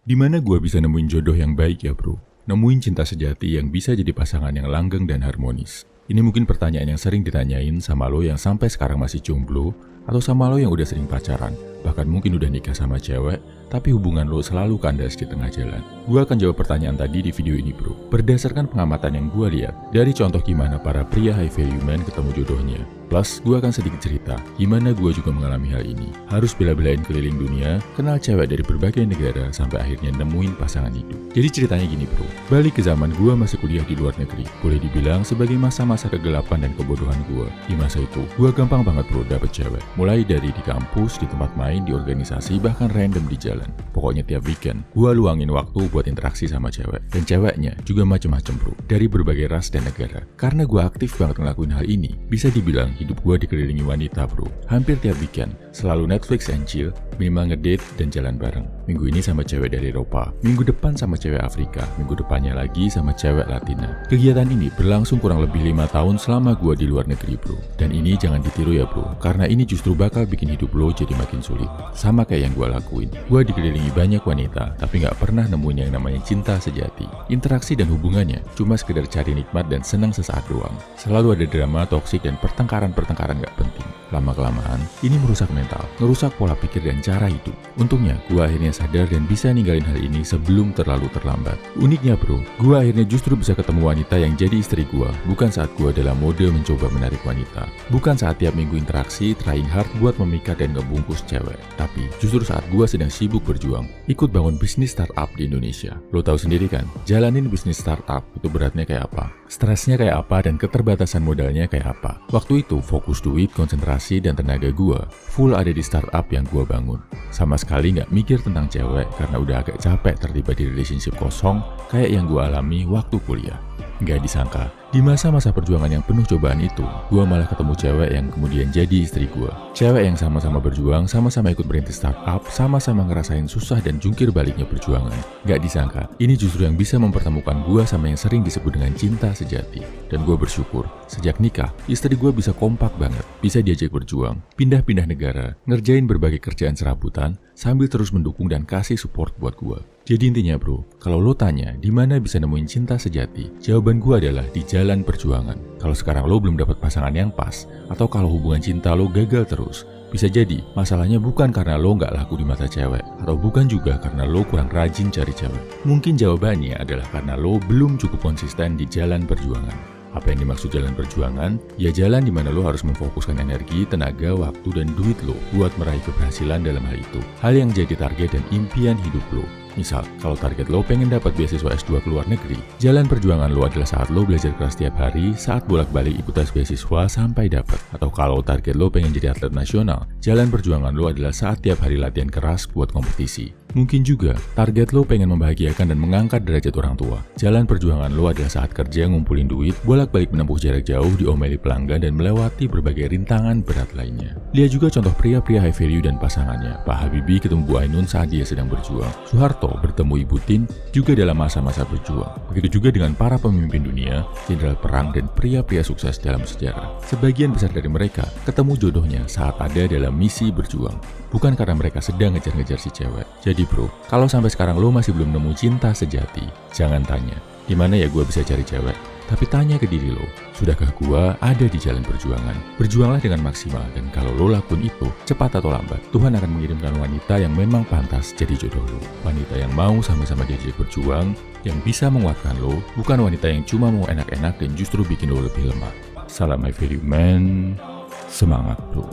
Dimana gua bisa nemuin jodoh yang baik ya bro? Nemuin cinta sejati yang bisa jadi pasangan yang langgeng dan harmonis. Ini mungkin pertanyaan yang sering ditanyain sama lo yang sampai sekarang masih jomblo, atau sama lo yang udah sering pacaran, bahkan mungkin udah nikah sama cewek, tapi hubungan lo selalu kandas di tengah jalan. Gua akan jawab pertanyaan tadi di video ini bro, berdasarkan pengamatan yang gua lihat, dari contoh gimana para pria high value man ketemu jodohnya. Plus, gue akan sedikit cerita gimana gue juga mengalami hal ini. Harus bela-belain keliling dunia, kenal cewek dari berbagai negara, sampai akhirnya nemuin pasangan hidup. Jadi ceritanya gini bro, balik ke zaman gue masih kuliah di luar negeri. Boleh dibilang sebagai masa-masa kegelapan dan kebodohan gue. Di masa itu, gue gampang banget bro dapet cewek. Mulai dari di kampus, di tempat main, di organisasi, bahkan random di jalan. Pokoknya tiap weekend, gue luangin waktu buat interaksi sama cewek. Dan ceweknya juga macem-macem bro, dari berbagai ras dan negara. Karena gue aktif banget ngelakuin hal ini, bisa dibilang hidup gue dikelilingi wanita bro. Hampir tiap weekend, selalu Netflix and chill, minimal ngedate dan jalan bareng. Minggu ini sama cewek dari Eropa, minggu depan sama cewek Afrika, minggu depannya lagi sama cewek Latina. Kegiatan ini berlangsung kurang lebih 5 tahun selama gue di luar negeri bro. Dan ini jangan ditiru ya bro, karena ini justru bakal bikin hidup lo jadi makin sulit. Sama kayak yang gue lakuin, gue dikelilingi banyak wanita, tapi gak pernah nemuin yang namanya cinta sejati. Interaksi dan hubungannya cuma sekedar cari nikmat dan senang sesaat doang. Selalu ada drama, toksik, dan pertengkaran gak penting. Lama-kelamaan, ini merusak mental, ngerusak pola pikir dan cara hidup. Untungnya, gue akhirnya sadar dan bisa ninggalin hal ini sebelum terlalu terlambat. Uniknya bro, gue akhirnya justru bisa ketemu wanita yang jadi istri gue, bukan saat gue dalam mode mencoba menarik wanita. Bukan saat tiap minggu interaksi, trying hard buat memikat dan ngebungkus cewek. Tapi, justru saat gue sedang sibuk berjuang, ikut bangun bisnis startup di Indonesia. Lo tahu sendiri kan, jalanin bisnis startup itu beratnya kayak apa? Stresnya kayak apa dan keterbatasan modalnya kayak apa? Waktu itu, fokus duit, konsentrasi, dan tenaga gue full ada di startup yang gue bangun. Sama sekali gak mikir tentang cewek karena udah agak capek terlibat di relationship kosong kayak yang gue alami waktu kuliah. Gak disangka, di masa-masa perjuangan yang penuh cobaan itu, gue malah ketemu cewek yang kemudian jadi istri gue. Cewek yang sama-sama berjuang, sama-sama ikut merintis startup, sama-sama ngerasain susah dan jungkir baliknya perjuangan. Gak disangka, ini justru yang bisa mempertemukan gue sama yang sering disebut dengan cinta sejati. Dan gue bersyukur, sejak nikah, istri gue bisa kompak banget, bisa diajak berjuang, pindah-pindah negara, ngerjain berbagai kerjaan serabutan, sambil terus mendukung dan kasih support buat gue. Jadi intinya bro, kalau lo tanya di mana bisa nemuin cinta sejati, jawaban gue adalah di jalan perjuangan. Kalau sekarang lo belum dapat pasangan yang pas, atau kalau hubungan cinta lo gagal terus, bisa jadi masalahnya bukan karena lo nggak laku di mata cewek, atau bukan juga karena lo kurang rajin cari cewek. Mungkin jawabannya adalah karena lo belum cukup konsisten di jalan perjuangan. Apa yang dimaksud jalan perjuangan? Ya jalan di mana lo harus memfokuskan energi, tenaga, waktu, dan duit lo buat meraih keberhasilan dalam hal itu. Hal yang jadi target dan impian hidup lo. Misal, kalau target lo pengen dapat beasiswa S2 ke luar negeri, jalan perjuangan lo adalah saat lo belajar keras tiap hari, saat bolak-balik ikut tes beasiswa sampai dapat. Atau kalau target lo pengen jadi atlet nasional, jalan perjuangan lo adalah saat tiap hari latihan keras buat kompetisi. Mungkin juga, target lo pengen membahagiakan dan mengangkat derajat orang tua. Jalan perjuangan lo adalah saat kerja ngumpulin duit, bolak-balik menempuh jarak jauh, diomeli pelanggan, dan melewati berbagai rintangan berat lainnya. Lihat juga contoh pria-pria high value dan pasangannya. Pak Habibie ketemu Bu Ainun saat dia sedang berjuang. Soeharto bertemu Ibu Tin juga dalam masa-masa berjuang. Begitu juga dengan para pemimpin dunia, jenderal perang, dan pria-pria sukses dalam sejarah. Sebagian besar dari mereka ketemu jodohnya saat ada dalam misi berjuang. Bukan karena mereka sedang ngejar-ngejar si cewek. Jadi bro, kalau sampai sekarang lo masih belum nemu cinta sejati, jangan tanya, gimana ya gue bisa cari cewek? Tapi tanya ke diri lo, sudahkah gue ada di jalan perjuangan? Berjuanglah dengan maksimal, dan kalau lo lakuin itu, cepat atau lambat, Tuhan akan mengirimkan wanita yang memang pantas jadi jodoh lo. Wanita yang mau sama-sama diajak berjuang, yang bisa menguatkan lo, bukan wanita yang cuma mau enak-enak dan justru bikin lo lebih lemah. Salam my value man, semangat bro.